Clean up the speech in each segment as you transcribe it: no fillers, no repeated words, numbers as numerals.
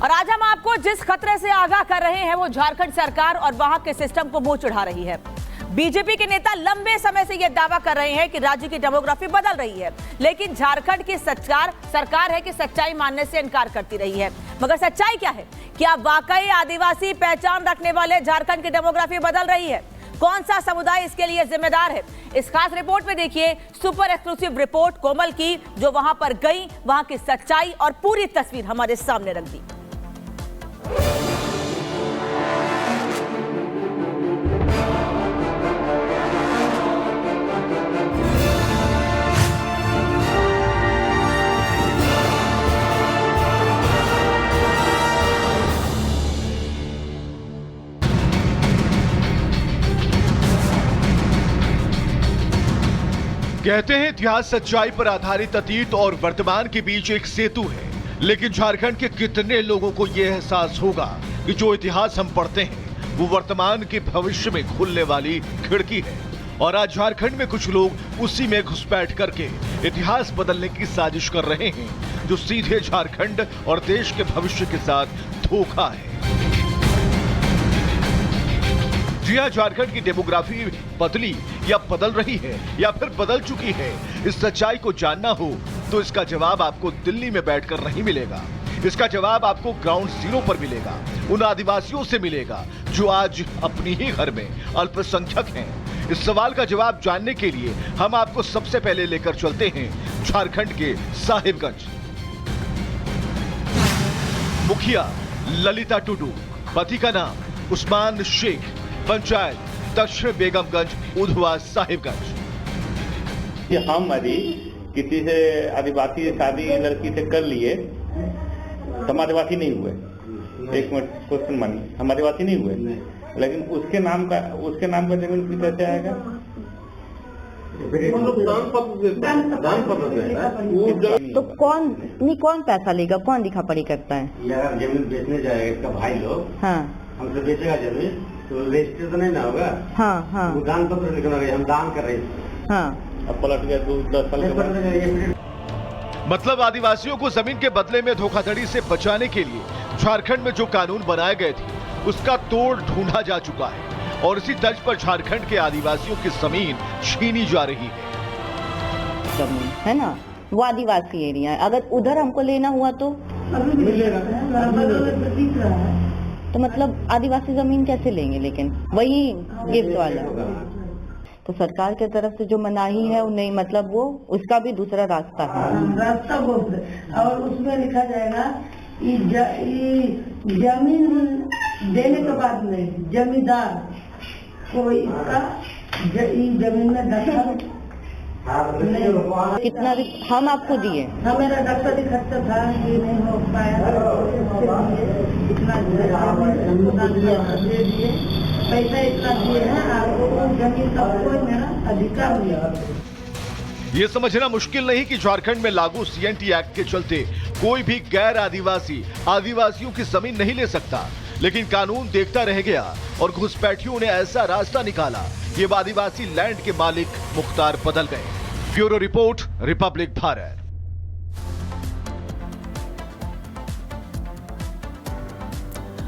और आज हम आपको जिस खतरे से आगाह कर रहे हैं वो झारखंड सरकार और वहां के सिस्टम को मुंह चढ़ा रही है। बीजेपी के नेता लंबे समय से यह दावा कर रहे हैं कि राज्य की डेमोग्राफी बदल रही है, लेकिन झारखंड की सरकार है कि सच्चाई मानने से इनकार करती रही है। मगर सच्चाई क्या है? क्या वाकई आदिवासी पहचान रखने वाले झारखंड की डेमोग्राफी बदल रही है? कौन सा समुदाय इसके लिए जिम्मेदार है? इस खास रिपोर्ट में देखिए सुपर एक्सक्लूसिव रिपोर्ट कोमल की, जो वहां पर गई, वहां की सच्चाई और पूरी तस्वीर हमारे सामने रख दी। कहते हैं इतिहास सच्चाई पर आधारित अतीत और वर्तमान के बीच एक सेतु है, लेकिन झारखंड के कितने लोगों को यह एहसास होगा कि जो इतिहास हम पढ़ते हैं वो वर्तमान के भविष्य में खुलने वाली खिड़की है। और आज झारखंड में कुछ लोग उसी में घुसपैठ करके इतिहास बदलने की साजिश कर रहे हैं, जो सीधे झारखंड और देश के भविष्य के साथ धोखा है। जी हां, झारखंड की डेमोग्राफी बदली या बदल रही है या फिर बदल चुकी है। इस सच्चाई को जानना हो तो इसका जवाब आपको दिल्ली में बैठकर नहीं मिलेगा। इसका जवाब आपको ग्राउंड जीरो पर मिलेगा, उन आदिवासियों से मिलेगा जो आज अपनी ही घर में अल्पसंख्यक हैं। इस सवाल का जवाब जानने के लिए हम आपको सबसे पहले लेकर चलते हैं झारखंड के साहिबगंज। मुखिया ललिता टुडू, पति का नाम उस्मान शेख, पंचायत दक्षिण बेगमगंज, उधवा, साहिबगंज। हम यदि किसी से आदिवासी शादी लड़की से कर लिए तो हम आदिवासी नहीं हुए। एक मिनट क्वेश्चन मानिए, हम आदिवासी नहीं हुए, लेकिन उसके नाम का जमीन की कैसे आएगा? तो कौन पैसा लेगा? कौन लिखा पढ़ी करता है? यार जमीन बेचने जाएगा इसका भाई लोग, हाँ, हमसे बेचेगा जमीन तो रजिस्टर तो नहीं ना होगा। हाँ हाँ, वो दान पत्र लिखना है, हम दान कर रहे हैं। हाँ, अब पलट गया 10 साल के बाद। मतलब आदिवासियों को जमीन के बदले में धोखाधड़ी से बचाने के लिए झारखंड में जो कानून बनाए गए थे उसका तोड़ ढूंढा जा चुका है, और इसी तर्ज पर झारखंड के आदिवासियों की जमीन छीनी जा रही है। जमीन है ना, वो आदिवासी एरिया है। अगर उधर हमको लेना हुआ तो मतलब आदिवासी जमीन कैसे लेंगे? लेकिन वही गिफ्ट वाला, तो सरकार की तरफ से जो मनाही है वो नहीं, मतलब वो उसका भी दूसरा रास्ता है। रास्ता बोलते, और उसमें लिखा जाएगा जमीन देने के बाद में जमींदार को इसका जमीन में दखल कितना भी हम आपको दिए, हाँ, मेरा डॉक्टरी खर्चा था, ये नहीं हो पाया, इतना दे दिए, पैसा इतना दिए हैं, आपको जमीन का कोई मेरा अधिकार नहीं है। ये समझना मुश्किल नहीं कि झारखंड में लागू सीएनटी एक्ट के चलते कोई भी गैर आदिवासी आदिवासियों की जमीन नहीं ले सकता, लेकिन कानून देखता रह गया और घुसपैठियों ने ऐसा रास्ता निकाला कि अब आदिवासी लैंड के मालिक मुख्तार बदल गए। Bureau report, Republic Bharat.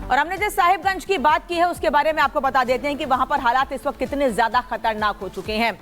और हमने जिस साहिबगंज की बात की है उसके बारे में आपको बता देते हैं कि वहां पर हालात इस वक्त कितने ज्यादा खतरनाक हो चुके हैं।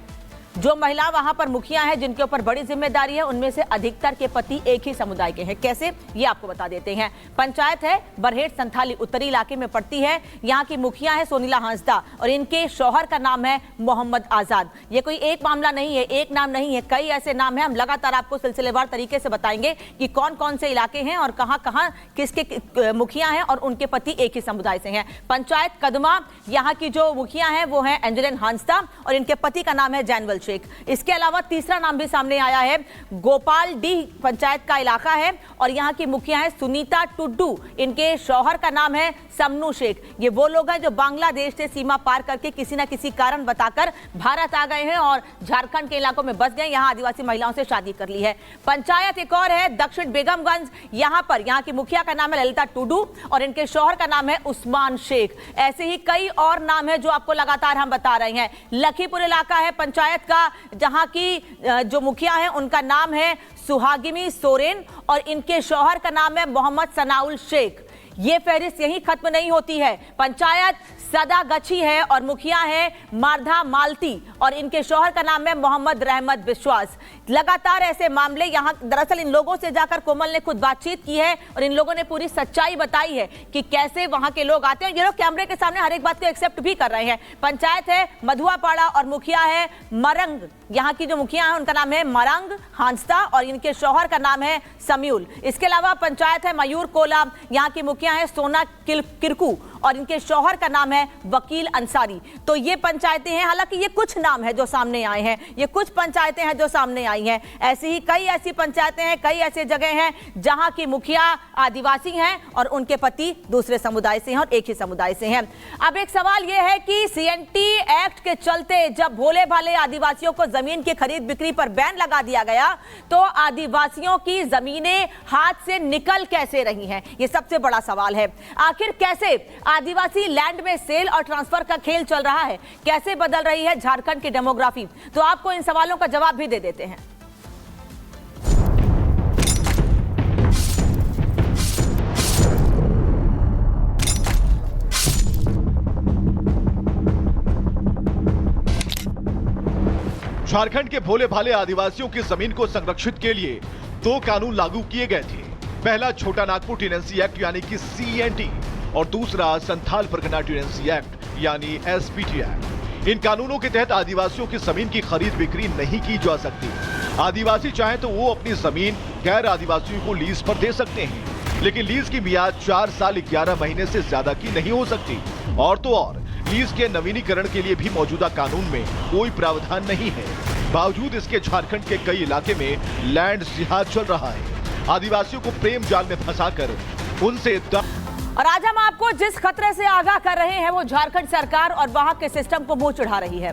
जो महिला वहां पर मुखिया है जिनके ऊपर बड़ी जिम्मेदारी है, उनमें से अधिकतर के पति एक ही समुदाय के हैं। कैसे, ये आपको बता देते हैं। पंचायत है बरहेट संथाली, उत्तरी इलाके में पड़ती है। यहाँ की मुखिया है सोनीला हांसदा और इनके शौहर का नाम है मोहम्मद आजाद। ये कोई एक मामला नहीं है, एक नाम नहीं है, कई ऐसे नाम है। हम लगातार आपको सिलसिलेवार तरीके से बताएंगे कि कौन कौन से इलाके हैं और कहां कहां किसके मुखिया हैं और उनके पति एक ही समुदाय से हैं। पंचायत कदमा, यहाँ की जो मुखिया है वो है एंजेलिन हांसदा और इनके पति का नाम है जैनवल शेख। इसके अलावा तीसरा नाम भी सामने आया है, गोपाल डी पंचायत का इलाका है और यहाँ की मुखिया है सुनीता टुड्डू, इनके शौहर का नाम है समनू शेख। ये वो लोग हैं जो बांग्लादेश से सीमा पार करके किसी ना किसी कारण बताकर भारत आ गए हैं और झारखंड के इलाकों में बस गए, यहाँ आदिवासी महिलाओं से शादी कर ली है। पंचायत एक और है दक्षिण बेगमगंज, यहाँ की मुखिया का नाम है ललिता टुडू और इनके शौहर का नाम है उस्मान शेख। ऐसे ही कई और नाम है जो आपको लगातार हम बता रहे हैं। लखीपुर इलाका है पंचायत का, जहां की जो मुखिया है उनका नाम है सुहागिनी सोरेन और इनके शौहर का नाम है मोहम्मद सनाउल शेख। ये फहरिस्त यही खत्म नहीं होती है। पंचायत सदागछी है और मुखिया है मारधा मालती और इनके शौहर का नाम है मोहम्मद रहमत विश्वास। लगातार ऐसे मामले यहाँ, दरअसल इन लोगों से जाकर कोमल ने खुद बातचीत की है और इन लोगों ने पूरी सच्चाई बताई है कि कैसे वहां के लोग आते हैं। ये लोग कैमरे के सामने हर एक बात को एक्सेप्ट भी कर रहे हैं। पंचायत है मधुआपाड़ा और मुखिया है मरंग। यहाँ की जो मुखिया है उनका नाम है मरंग हांसदा और इनके शौहर का नाम है समीउल। इसके अलावा पंचायत है मयूर कोला, यहाँ की मुखिया है सोना किरकू और इनके शौहर का नाम है वकील अंसारी। तो ये पंचायतें हैं, हालांकि ये कुछ नाम है जो सामने आए हैं, ये कुछ पंचायतें हैं जो सामने आई हैं। ऐसी ही कई ऐसी पंचायतें हैं, कई ऐसे जगह हैं जहां की मुखिया आदिवासी हैं और उनके पति दूसरे समुदाय से हैं और एक ही समुदाय से हैं। अब एक सवाल यह है कि सीएनटी एक्ट के चलते जब भोले भाले आदिवासियों को जमीन की खरीद बिक्री पर बैन लगा दिया गया तो आदिवासियों की जमीनें हाथ से निकल कैसे रही हैं, ये सबसे बड़ा सवाल है। आखिर कैसे आदिवासी लैंड में सेल और ट्रांसफर का खेल चल रहा है, कैसे बदल रही है झारखंड की डेमोग्राफी, तो आपको इन सवालों का जवाब भी दे देते हैं। झारखंड के भोले भाले आदिवासियों की जमीन को संरक्षित के लिए 2 कानून लागू किए गए थे। पहला छोटा नागपुर टेनेंसी एक्ट यानी कि सीएनटी और दूसरा संथाल परगना टेनेंसी एक्ट यानी एसपीटी एक्ट। इन कानूनों के तहत आदिवासियों की जमीन की खरीद बिक्री नहीं की जा सकती। आदिवासी चाहे तो वो अपनी जमीन गैर आदिवासियों को लीज पर दे सकते हैं, लेकिन लीज की मियाद 4 साल 11 महीने से ज्यादा की नहीं हो सकती। और तो और लीज के नवीनीकरण के लिए भी मौजूदा कानून में कोई प्रावधान नहीं है। बावजूद इसके झारखंड के कई इलाके में लैंड जिहाद चल रहा है, आदिवासियों को प्रेम जाल में फंसाकर उनसे और आज हम आपको जिस खतरे से आगाह कर रहे हैं वो झारखंड सरकार और वहां के सिस्टम को मुंह चढ़ा रही है।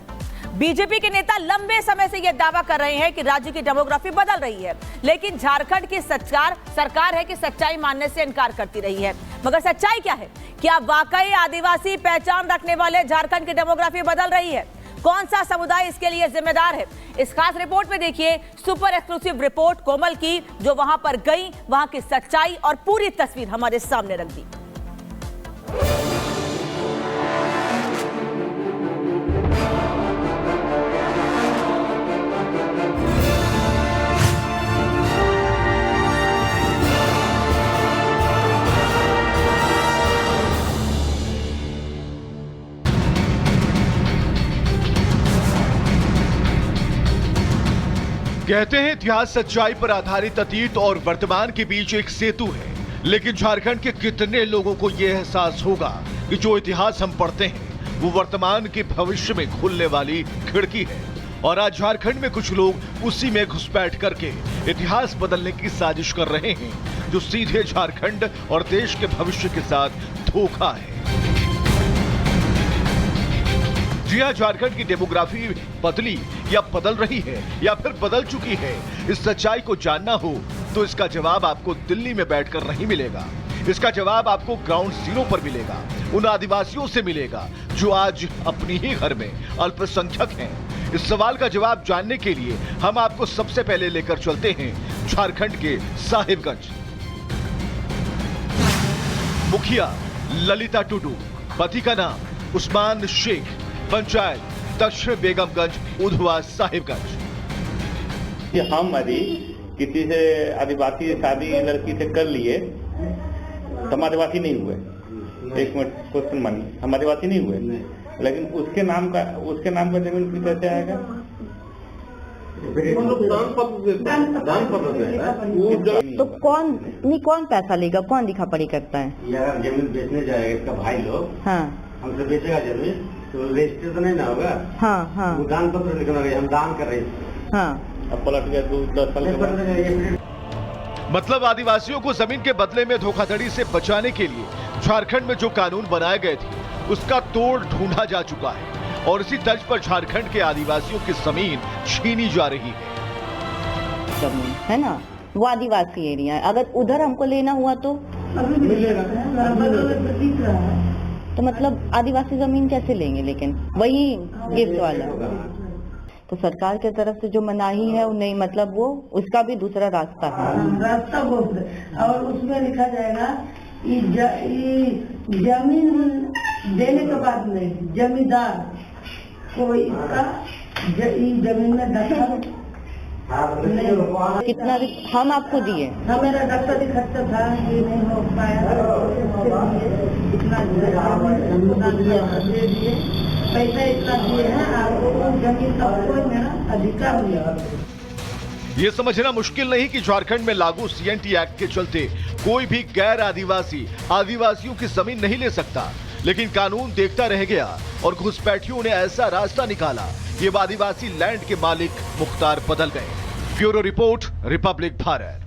बीजेपी के नेता लंबे समय से यह दावा कर रहे हैं कि राज्य की डेमोग्राफी बदल रही है, लेकिन झारखंड की सरकार है कि सच्चाई मानने से इनकार करती रही है। मगर सच्चाई क्या है? क्या वाकई आदिवासी पहचान रखने वाले झारखंड की डेमोग्राफी बदल रही है? कौन सा समुदाय इसके लिए जिम्मेदार है? इस खास रिपोर्ट में देखिए सुपर एक्सक्लूसिव रिपोर्ट कोमल की, जो वहां पर गई, वहां की सच्चाई और पूरी तस्वीर हमारे सामने रख दी। कहते हैं इतिहास सच्चाई पर आधारित अतीत और वर्तमान के बीच एक सेतु है, लेकिन झारखंड के कितने लोगों को यह एहसास होगा कि जो इतिहास हम पढ़ते हैं वो वर्तमान के भविष्य में खुलने वाली खिड़की है। और आज झारखंड में कुछ लोग उसी में घुसपैठ करके इतिहास बदलने की साजिश कर रहे हैं, जो सीधे झारखंड और देश के भविष्य के साथ धोखा है। जी हाँ, झारखंड की डेमोग्राफी बदली या बदल रही है या फिर बदल चुकी है। इस सच्चाई को जानना हो तो इसका जवाब आपको दिल्ली में बैठकर नहीं मिलेगा। इसका जवाब आपको ग्राउंड जीरो पर मिलेगा, उन आदिवासियों से मिलेगा जो आज अपनी ही घर में अल्पसंख्यक हैं। इस सवाल का जवाब जानने के लिए हम आपको सबसे पहले लेकर चलते हैं झारखंड के साहिबगंज। मुखिया ललिता टुडू, पति का नाम उस्मान शेख, पंचायत दक्षिण बेगमगंज उधवा साहिबगंज। हम यदि किसी से आदिवासी शादी लड़की से कर लिए तो हम आदिवासी नहीं हुए। एक मिनट क्वेश्चन मानिए, हम आदिवासी नहीं हुए, लेकिन उसके नाम का जमीन की कैसे आएगा? तो कौन पैसा लेगा, कौन लिखा पढ़ी करता है? यार जमीन बेचने जाएगा इसका भाई लोग, हाँ हमसे बेचेगा जमीन तो रजिस्टर तो नहीं ना होगा। हाँ हाँ वो दान पत्र लिखना है, हम दान कर रहे हैं। हाँ, अब पलट गया 10 साल के बाद। मतलब आदिवासियों को जमीन के बदले में धोखाधड़ी से बचाने के लिए झारखंड में जो कानून बनाए गए थे उसका तोड़ ढूंढा जा चुका है और इसी तर्ज पर झारखंड के आदिवासियों की जमीन छीनी जा रही है। जमीन है ना, वो आदिवासी एरिया है। अगर उधर हमको लेना हुआ तो तो मतलब आदिवासी जमीन कैसे लेंगे? लेकिन वही गिफ्ट वाला, तो सरकार की तरफ से जो मनाही है वो नहीं, मतलब वो उसका भी दूसरा रास्ता है। रास्ता बोल, और उसमें लिखा जाएगा जमीन देने के बाद में जमींदार को इसका जमीन में दखल कितना भी हम आपको दिए, मेरा डॉक्टरी खर्चा था, ये नहीं हो पाया, इतना दे दिए, पैसा इतना दिए हैं, आपको जमीन का कोई मेरा अधिकार नहीं। ये समझना मुश्किल नहीं कि झारखंड में लागू सीएनटी एक्ट के चलते कोई भी गैर आदिवासी आदिवासियों की जमीन नहीं ले सकता, लेकिन कानून देखता रह गया और घुसपैठियों ने ऐसा रास्ता निकाला कि अब आदिवासी लैंड के मालिक मुख्तार बदल गए। Bureau report, Republic Bharat.